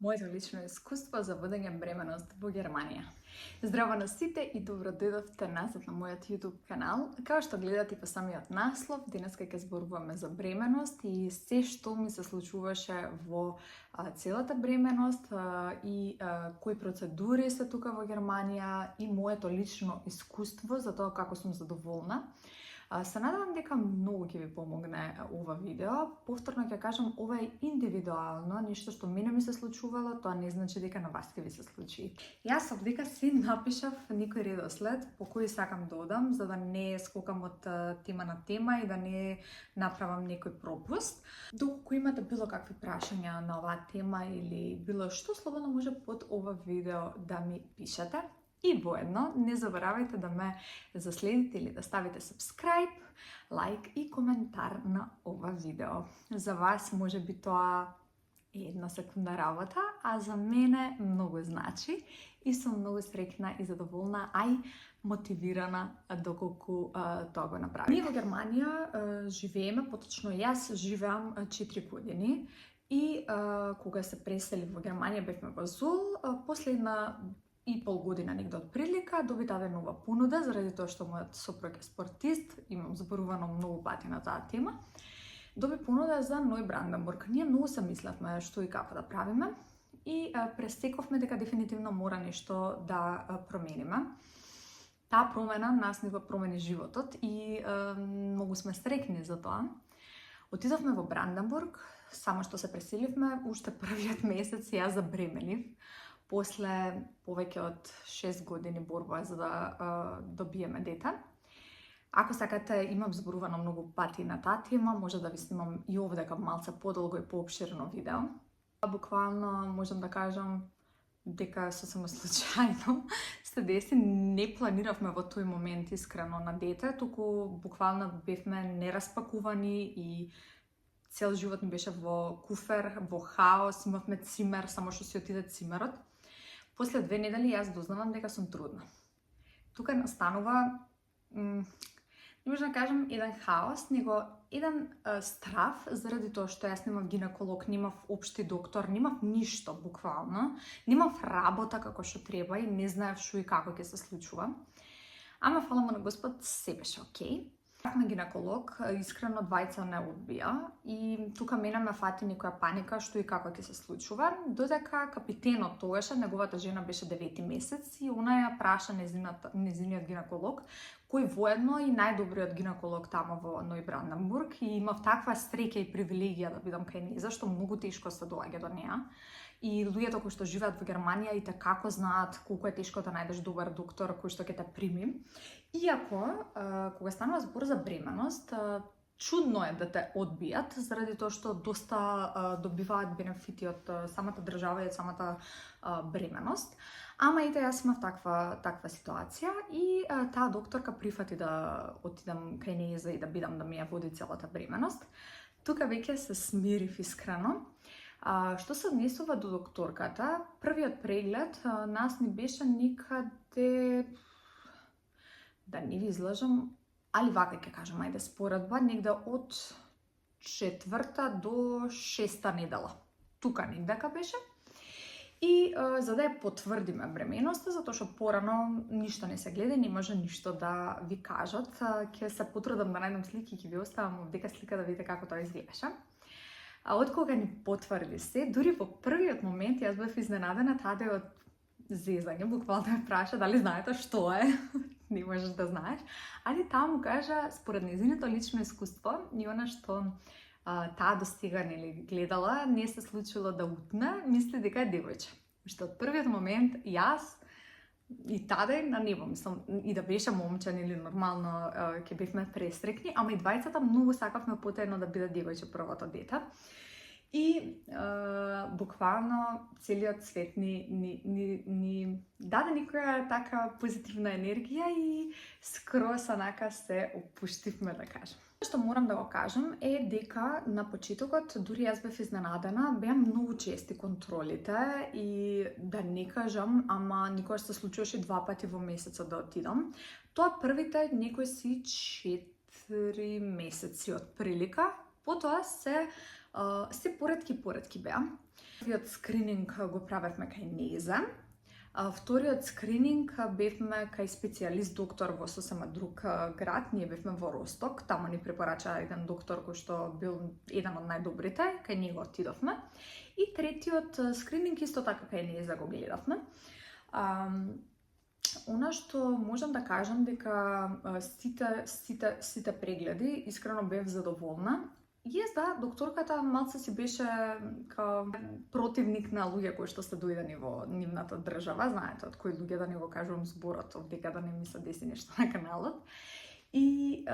Моето лично искуство за водење бременност во Германија. Здраво на сите и добро дојдовте назад на мојот YouTube канал. Као што гледате по самиот наслов, денеска ќе зборуваме за бременост и се што ми се случуваше во целата бременост и кои процедури се тука во Германија и моето лично искуство за тоа како сум задоволна. Се надевам дека многу ќе ви помогне ова видео. Повторно ќе кажам, ова е индивидуално, нешто што мене ми се случувало, тоа не значи дека на вас ќе ви се случи. Јас овдека си напишав некој редослед по кој сакам да одам, за да не скокам од тема на тема и да не направам некој пропуст. Доколку имате било какви прашања на оваа тема или било што, слободно може под ова видео да ми пишете. И воедно, не заборавајте да ме заследите или да ставите subscribe, лайк и коментар на ова видео. За вас може би тоа е една секундна работа, а за мене многу значи и сум многу среќна и задоволна, а и мотивирана доколку тоа го направи. Ние во Германија живееме, поточно јас живеам 4 години и кога се пресели во Германија бевме во Зул, последна и пол година негде од прилика, доби даде нова понуда, заради тоа што мојот сопруг е спортист, имам зборувано многу пати на таа тема. Доби понуда за Неубранденбург. Ние многу се мислевме што и како да правиме и пресековме дека дефинитивно мора нешто да промениме. Таа промена нас ни го промени животот и многу сме среќни за тоа. Отидовме во Бранденбург, само што се преселивме, уште првиот месец ја забременив. После повеќе од 6 години борба за да добиеме дете. Ако сакате, имам зборувано многу пати на таа тема, може да ви снимам и овдека малце подолго и пообширно видео. Буквално можам да кажам дека сосема случајно се деси, не планиравме во тој момент искрено на дете, туку буквално бевме нераспакувани и цел живот ни беше во куфер, во хаос, имавме цимер, само што си отиде цимерот. После 2 недели јас дознавам дека сум трудна. Тука настанува, не може да кажам еден хаос, него еден страв, заради тоа што јас немав гинеколог, немав општи доктор, немав ништо буквално, немав работа како што треба и не знаев што и како ќе се случува. Ама фала му на Господ, се беше окей. На гинеколог, искрено двајца не одбија и тука мене ме фати некоја паника што и како ќе се случува, додека капитенот тогаш, неговата жена беше 9 месец и она ја праша незиниот гинеколог, кој воедно и најдобриот гинеколог тамо во Неубранденбург и имав таква среќа и привилегија да бидам кај неја, зашто многу тешко се доаѓа до неја. И луѓето кои што живеат во Германија и како знаат колку е тешко да најдеш добар доктор кој што ќе те прими. Иако, кога станува збор за бременост, чудно е да те одбијат, заради тоа што доста добиваат бенефити од самата држава и од самата бременост. Ама ете, јас имав таква ситуација и таа докторка прифати да отидам кај неја и да бидам да ми ја води целата бременост. Тука веќе се смирив искрено. Што се однесува до докторката, првиот преглед нас ни беше некаде, да не ви излажам, али вака ќе кажам, ајде споредба, негде од 4-та до 6-та недела. Тука негдека беше. И за да ја потврдиме бременоста, затоа што порано ништо не се гледа, не може ништо да ви кажат. Ќе се потрудам да најдам слики, ќе ви оставам овдека слика да видите како тоа изгледаше. А од кога ни потврди се, дури во првиот момент јас бев изненадена, таде од зезање, буквално ме праша дали знаете што е, не можеш да знаеш, али таа му кажа, според нејзиното лично искуство и она што таа достига нели гледала, не се случило да утне, мисли дека е девојче. Што од првиот момент јас и таде на небо, мислам, и да беше момче или нормално ќе бевме пресрекни, ама и двајцата многу сакавме потајно да биде девојче првото дете. И буквално целиот свет ни даде некоја така позитивна енергија и скроз онака се опуштивме, да кажем. Што морам да го кажам е дека на почетокот, дури јас бев изненадена, беа многу чести контролите и да не кажам, ама никогаш се случуваше 2 пати во месецот да отидам. Тоа првите некои си 4 месеци од прилика, потоа се поредки беа. Првиот скрининг го правевме кај Неза. Вториот скрининг бевме кај специјалист доктор во сосема друг град, ние бевме во Росток, таму ни препорача еден доктор кој што бил еден од најдобрите, кај него отидовме. И третиот скрининг исто така кај Неза го гледавме. Она што можам да кажам дека сите прегледи искрено бев задоволна. Да, докторката малце си беше противник на луѓе кои што се дојдени во нивната држава, знаете од кои луѓе да не го кажувам зборот, дека да не ми се деси нешто на каналот. И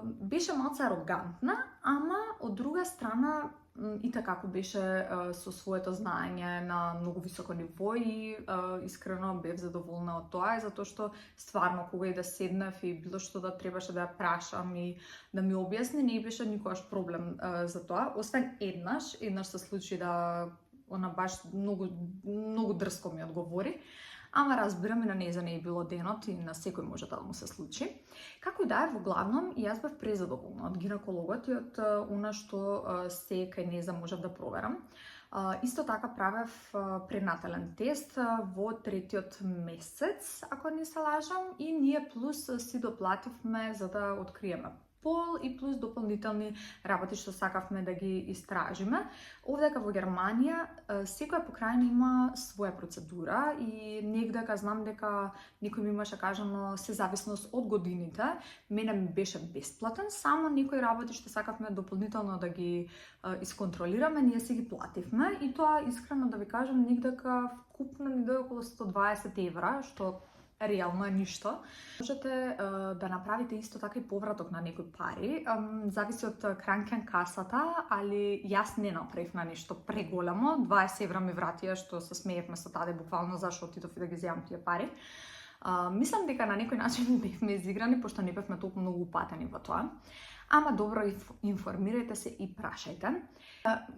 беше малце арогантна, ама од друга страна и така беше со своето знаење на многу високо ниво и искрено бев задоволна од тоа, затоа што стварно кога и да седнав и било што да требаше да ја прашам и да ми објасни, не беше никогаш проблем за тоа, освен еднаш се случи да она баш многу дрско ми одговори. Ама разбирам, и на Неза не е било денот и на секој може да му се случи. Како и да е, во главном, јас бев презадоволна од гинекологот и од она што се кај Неза можев да проверам. Исто така правев пренатален тест во третиот месец, ако не се лажам, и ние плюс си доплативме за да откриеме пол и плюс дополнителни работи што сакавме да ги истражиме. Овдека во Германија секоја покрајна има своја процедура и негдека знам дека некој ми имаше кажано се зависност од годините. Мене ми беше бесплатен, само некои работи што сакавме дополнително да ги исконтролираме, ние си ги плативме и тоа искрено да ви кажам негдека вкупно ни дојде околу 120 евра, што реално е ништо. Можете да направите исто така и повраток на некои пари. Зависи од Кранкенкасата, али јас не направив на нешто преголемо. 20 евра ми вратија, што се смеевме со таде буквално зашто отидов и да ги земам тие пари. Мислам дека на некој начин бевме изиграни, пошто не бевме толку многу упатени во тоа. Ама добро информирајте се и прашајте.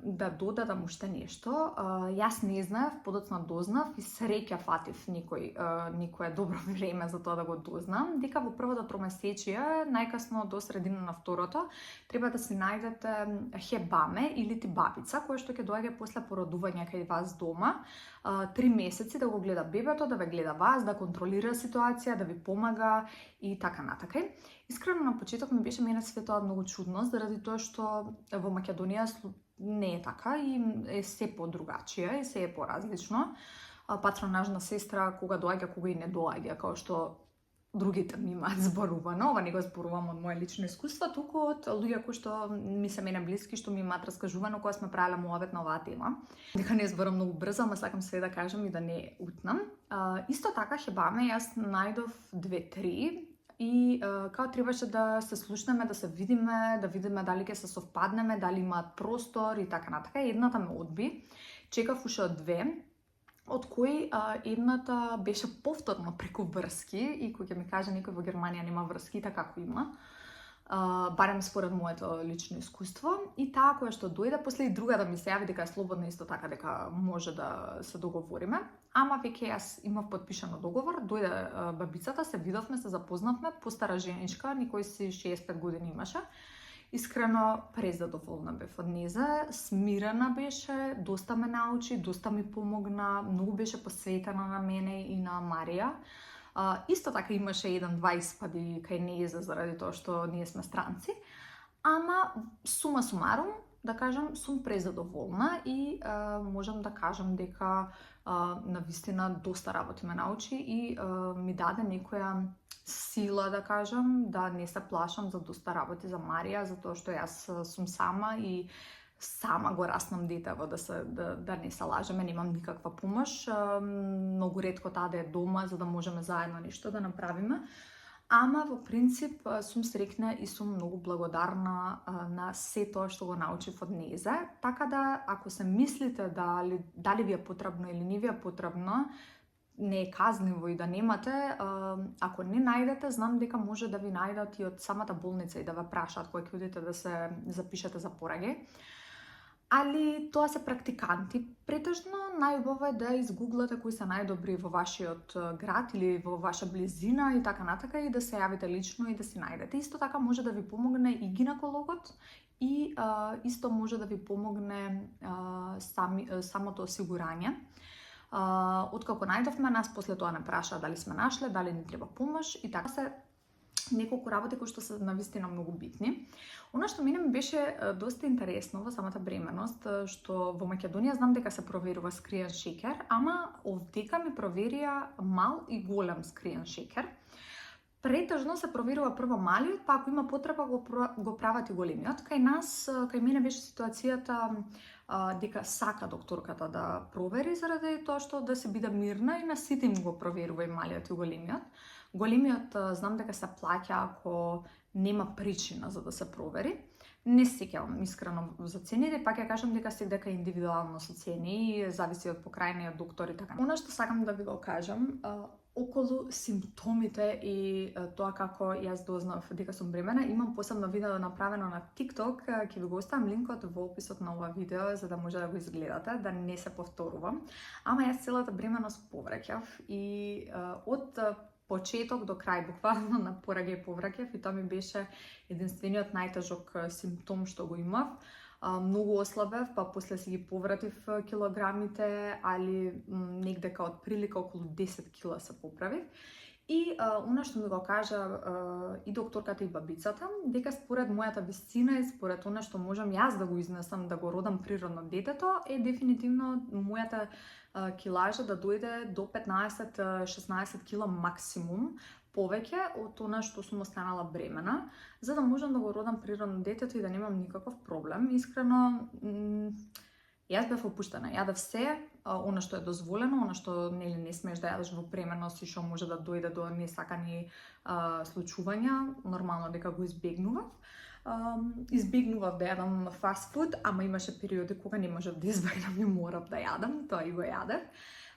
Да додадам уште нешто, јас не знаев, подоцна дознав и среќа фатив никое добро време за тоа да го дознам, дека во првото тромесечие, најкасно до средина на второто, треба да си најдете хебаме или бабица, која што ќе доаѓа после породување кај вас дома, 3 месеци да го гледа бебето, да ве гледа вас, да контролира ситуација, да ви помага и така натака. Искрено на почеток ми беше мене све тоа многу чудно, заради тоа што во Македонија не е така и е се по-другачие и се е по-различно. Патронажна сестра кога доаѓа, кога и не доаѓа, као што другите ми имаат зборувано, ова не го зборувам од мое лично искуство, туку од луѓе кои што ми се мене блиски, што ми имаат раскажувано кога сме правеле муавет на оваа тема. Дека не зборам многу брзо, ама сакам све да кажам и да не утнам. Исто така хебаме јас најдов 2-3 и као требаше да се слушнеме, да се видиме, да видиме дали ќе се совпаднеме, дали имаат простор и така натака. Едната ме одби, чекав уште од 2, од кои едната беше повторно преку врски и кој ќе ми каже некој во Германија нема врски, така како има. Барем според моето лично искуство, и таа која што дојде после и друга да ми се јави дека е слободна исто така, дека може да се договориме. Ама веќе јас имав подпишано договор, дојде бабицата, се видовме, се запознавме, постара женичка, никој си 65 години имаше. Искрено презадоволна бев од Неза, смирена беше, доста ме научи, доста ми помогна, многу беше посветена на мене и на Марија. Исто така имаше 1-2 испади кај Неза заради тоа што ние сме странци, ама сума сумарум, да кажам, сум презадоволна и можам да кажам дека навистина доста работи ме научи и ми даде некоја сила, да кажам, да не се плашам за доста работи за Марија, затоа што јас сум сама и сама го раснам детево, да не се лажеме, немам никаква помош. Многу ретко таа да е дома за да можеме заедно нешто да направиме. Ама во принцип сум среќна и сум многу благодарна на се тоа што го научив од Неза. Така да, ако се мислите дали ви е потребно или не ви е потребно, не е казниво и да немате, ако не најдете, знам дека може да ви најдат и од самата болница и да ве прашаат кога ќе одите да се запишете за пораѓај. Али тоа се практиканти. Претежно најубаво е да изгуглате кои се најдобри во вашиот град или во ваша близина и така натака и да се јавите лично и да си најдете. Исто така може да ви помогне и гинекологот и исто може да ви помогне самото осигурање. Откако најдовме, нас после тоа не прашаа дали сме нашле, дали ни треба помош и така се неколку работи кои што се навистина многу битни. Она што мене ми беше доста интересно во самата бременост, што во Македонија знам дека се проверува скриен шекер, ама овдека ми проверија мал и голем скриен шекер. Претежно се проверува прво малиот, па ако има потреба го прават и големиот. Кај мене беше ситуацијата дека сака докторката да провери заради тоа што да се биде мирна и на сите им го проверува и малиот и големиот. Големиот знам дека се плаќа ако нема причина за да се провери. Не се сеќавам искрено за цените, пак ја кажам дека секако индивидуално се цени и зависи од покрајниот доктор и така. Она што сакам да ви го кажам, околу симптомите и тоа како јас дознав дека сум бремена, имам посебно видео направено на TikTok, ќе ви го оставам линкот во описот на ова видео за да може да го изгледате, да не се повторувам. Ама јас целата бременост повраќав и од почеток до крај, буквално на пораѓај повраќав и тоа ми беше единствениот најтежок симптом што го имав. Многу ослабев, па после си ги повратив килограмите, али негдека од прилика околу 10 кила се поправив. И она што ми го кажа и докторката и бабицата, дека според мојата висина и според она што можам јас да го изнесам, да го родам природно детето, е дефинитивно мојата килажа да дојде до 15-16 кила максимум повеќе од она што сум останала бремена, за да можам да го родам природно детето и да немам никаков проблем. Искрено, јас бев опуштена, јадев се, она што е дозволено, она што не смееш да јадеш во бременост и што може да дојде до несакани случувања, нормално дека го избегнував. Избегнував да јадам фастфуд, ама имаше периоди кога не можев да избегнам и морав да јадам, тоа и го јадев.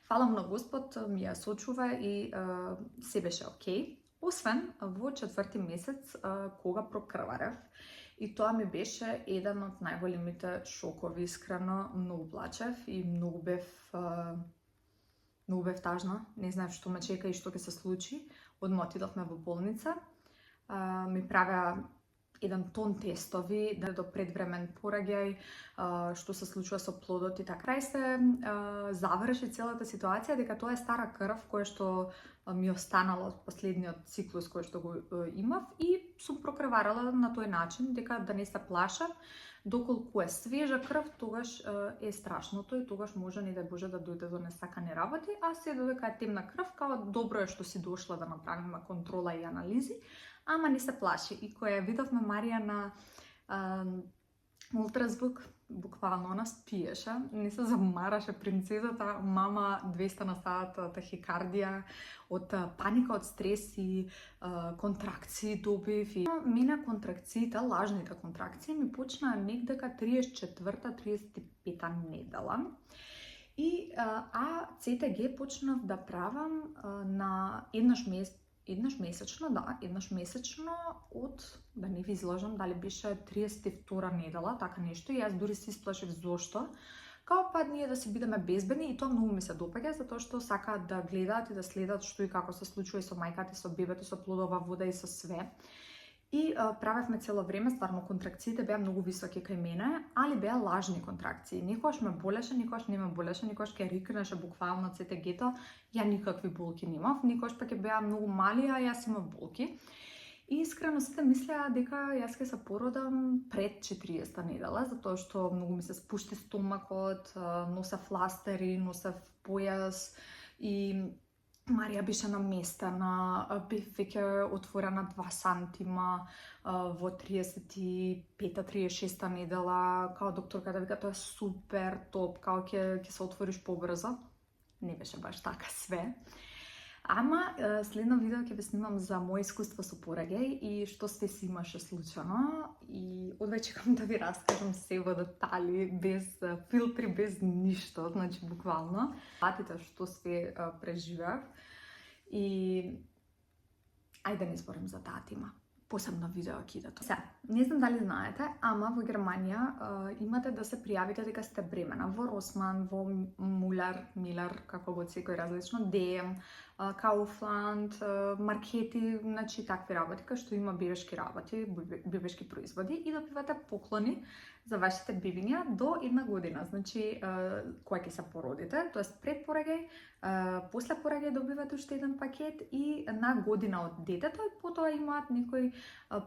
Фала на Господ ми ја сочува и се беше окей. Освен во 4-ти месец кога прокрварев. И тоа ми беше еден од најголемите шокови, искрено, многу плачев и многу бев тажна. Не знаев што ме чека и што ќе се случи. Одма отидовме во болница. Ми правеа еден тон тестови, до предвремен пораѓај, што се случува со плодот и така. Крај се заврши целата ситуација дека тоа е стара крв која што ми останала од последниот циклус кој што го имав и сум прокрварала на тој начин дека да не се плашам. Доколку е свежа крв, тогаш е страшното и тогаш може не да Боже да дојде до несакани работи, а се додека е темна крв, као добро е што си дошла да направиме контрола и анализи, ама не се плаши. И која видовме Марија на ултразвук, буквално она спиеше, не се замараше принцезата, мама 200 на сат тахикардија, од паника, од стрес и контракции добив. И мене контракциите, лажните контракции, ми почнаа негдека 34-35 недела. И ЦТГ почнав да правам на еднаш месечно, од, да не ви изложам, дали беше 32-та недела, така нешто, и јас дури се исплашив зошто. Као па ние да се бидеме безбедни и тоа многу ми се допаѓа, затоа што сакаат да гледаат и да следат што и како се случува и со мајката, и со бебето, со плодова вода и со све. И правевме цело време, стварно контракциите беа многу високи кај мене, али беа лажни контракции. Никогаш ме болеше, никогаш не ме болеше, никогаш ке рикнеше буквално ЦТГ-то, ја никакви болки немав, никогаш пак беа многу мали, а јас имав болки. И искрено сите мислеа дека јас ке се породам пред 40-та недела, затоа што многу ми се спушти стомакот, носев ластери, носев појас и Марија беше наместена, бев веќе отворена 2 сантима во 35-36 недела, као докторката вика тоа е супер топ, као ќе се отвориш побрзо. Не беше баш така све. Ама следно видео ќе ве снимам за моje искуство со пораѓај и што се си имаше случано и одвај чекам да ви раскажам се во детали, без филтри, без ништо, значи буквално. Патите што се преживеав и ајде да не зборам за таа тема. посебно видео ќе иде тоа. Не знам дали знаете, ама во Германија имате да се пријавите дека сте бремена во Росман, во Милар, како го секој различно, DM, Kaufland, маркети, значи такви работи, кај што има бебешки работи, бебешки производи и добивате поклони за вашите бебиња до 1 година. Значи, кога ќе се породите, тоест пред пораѓај, после пораѓај добивате уште еден пакет и на година од детето и потоа имаат некој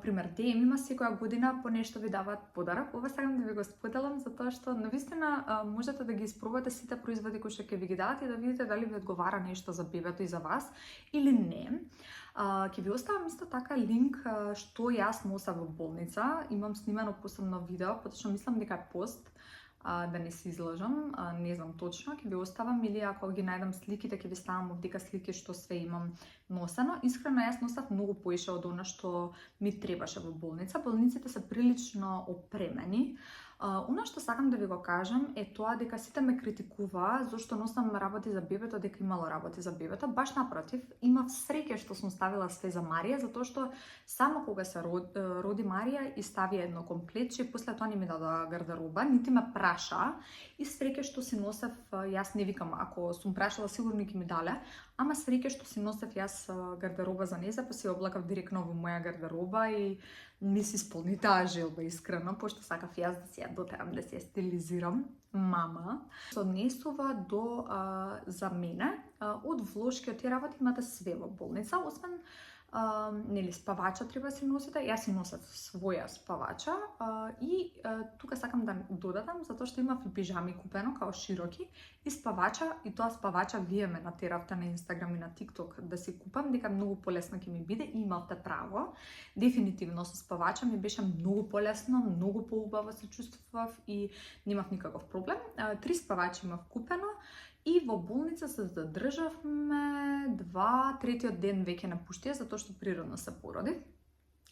пример DM има секоја година по нешто ви даваат подарок. Ова сакам да ви го споделам затоа што навистина можете да ги испробувате сите производи кои што ќе ви ги дадат и да видите дали ви одговара нешто за бебето и за вас или не. Ќе ви оставам исто така линк што јас носам во болница. Имам снимано посебно видео, поточно мислам дека е пост, да не се излажам, не знам точно, ќе ви оставам или ако ги најдам сликите ќе ви ставам овдека слики што све имам носено. Искрено јас носав многу поише од она што ми требаше во болница. Болниците се прилично опремени. Она што сакам да ви го кажам е тоа дека сите ме критикуваа зашто носам работи за бебето, дека имало работи за бебето. Баш напротив, имав среќа што сум ставила све за Марија, затоа што само кога се роди Марија и стави едно комплетче, после тоа не ми дадоа гардероба, нити ме праша и среќа што си носев, јас не викам, ако сум прашала сигурно ќе ми дале, ама среќа што си носев јас гардероба за неа, па си облакав директно во моја гардероба и не си исполни таа желба искрено, пошто сакав јас да си ја дотерам, да си ја стилизирам. Мама се однесува до за мене од влошки, од тие работи имате све во болница, освен нели спавача треба да си носите. Јас си носев своја спавача и тука сакам да додадам затоа што имав и пижами купено као широки и спавача, и тоа спавача вие ме натеравте на Инстаграм и на TikTok да си купам, дека многу полесно ќе ми биде и имавте право. Дефинитивно со спавача ми беше многу полесно, многу поубаво се чувствував и немав никаков проблем. 3 спавача имав купено. И во болница се задржавме 2, третиот ден веќе напуштија, затоа што природно се породи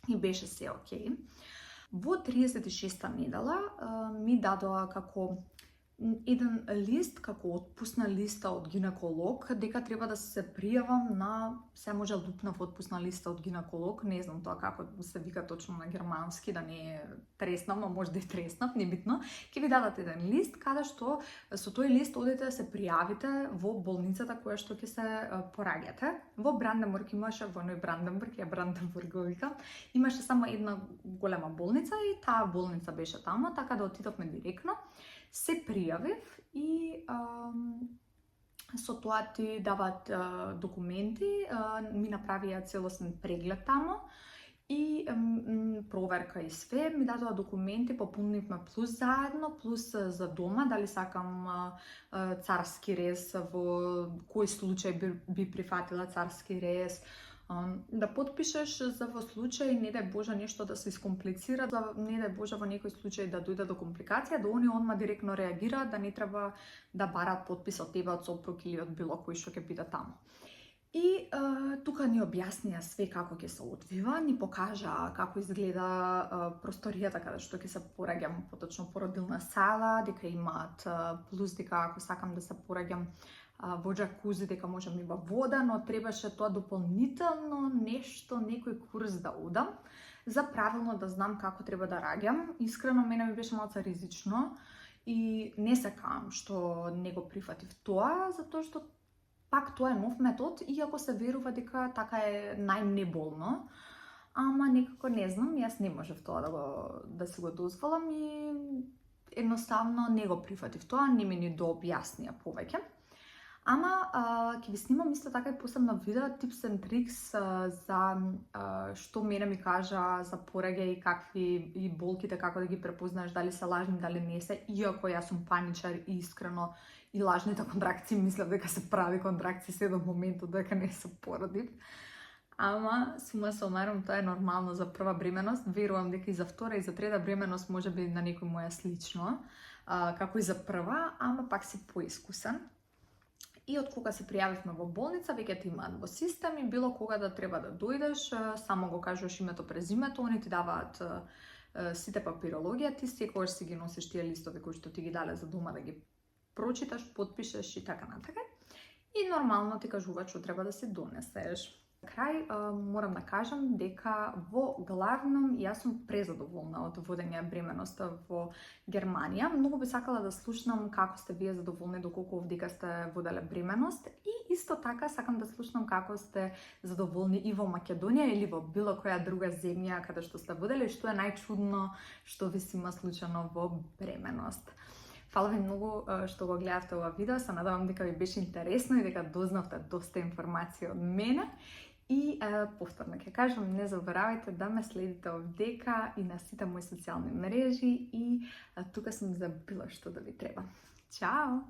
и беше се окей. Во 36-та недела ми дадоа како еден лист, како отпусна листа од гинеколог, дека треба да се пријавам на, се може лупнав отпусна листа од гинеколог, не знам тоа како се вика точно на германски, да не е треснав, но може да е треснав, небитно. Ќе ви дадат еден лист, каде што со тој лист одите да се пријавите во болницата која што ќе се пораѓате. Во Бранденбург имаше, во Ној Бранденбург, ја Бранденбург го викам, имаше само една голема болница и таа болница беше таму, така да отидовме директно. Се пријавив и со тоа ти даваат документи, ми направија целосен преглед тамо и проверка и све, ми дадоа документи, попунивме плюс заедно, плюс за дома, дали сакам царски рез, во кој случај би прифатила царски рез, да потпишеш за во случај, не дај Боже, нешто да се искомплицира, да не дај Боже во некој случај да дојде до компликација, да они одма директно реагираат, да не треба да бараат потпис од тебе, од сопруг или од било кој што ќе биде таму. И тука ни објаснија све како ќе се одвива, ни покажа како изгледа просторијата каде што ќе се пораѓам, поточно породилна сала, дека имаат плюс дека ако сакам да се пораѓам во джакузи, дека можам има вода, но требаше тоа дополнително нешто, некој курс да одам, за правилно да знам како треба да раѓам. Искрено, мене ми беше малку ризично и не се каам што не го прифатив тоа, затоа што пак тоа е нов метод, иако се верува дека така е најнеболно. Ама некако не знам, јас не можев тоа да се го дозволам и едноставно не го прифатив тоа, не ми ни дообјаснија повеќе. Ама ќе ви снимам исто така и посебно видео, tips and tricks за што мене ми кажа за пораѓај и какви и болките, како да ги препознаеш, дали се лажни, дали не се, иако јас сум паничар и искрено и лажните контракции, мислам дека се прави контракции се до моментот дека не се породив. Ама, сума сумарум, тоа е нормално за прва бременост. Верувам дека и за втора и за трета бременост може би на некој моја слично, како и за прва, ама пак си поискусен. И од кога се пријавивме во болница, веќе ти имаат во систем и било кога да треба да дојдеш, само го кажуваш името, презимето, они ти даваат сите папирологија, ти секогаш си ги носиш тие листови кои што ти ги дале за дома да ги прочиташ, потпишеш и така натака. И нормално ти кажуваат што треба да си донесеш. Крај морам да кажам дека во главном јас сум презадоволна од водење бременоста во Германија. Многу би сакала да слушнам како сте вие задоволни доколку овдека сте воделе бременост и исто така сакам да слушнам како сте задоволни и во Македонија или во било која друга земја каде што сте воделе и што е најчудно што ви се има случано во бременост. Фала ви многу што го гледавте ова видео, се надевам дека ви беше интересно и дека дознавте доста информација од мене. И повторно ќе кажам, не заборавајте да ме следите овдека и на сите мои социјални мрежи и тука сум за било што да ви треба. Чао!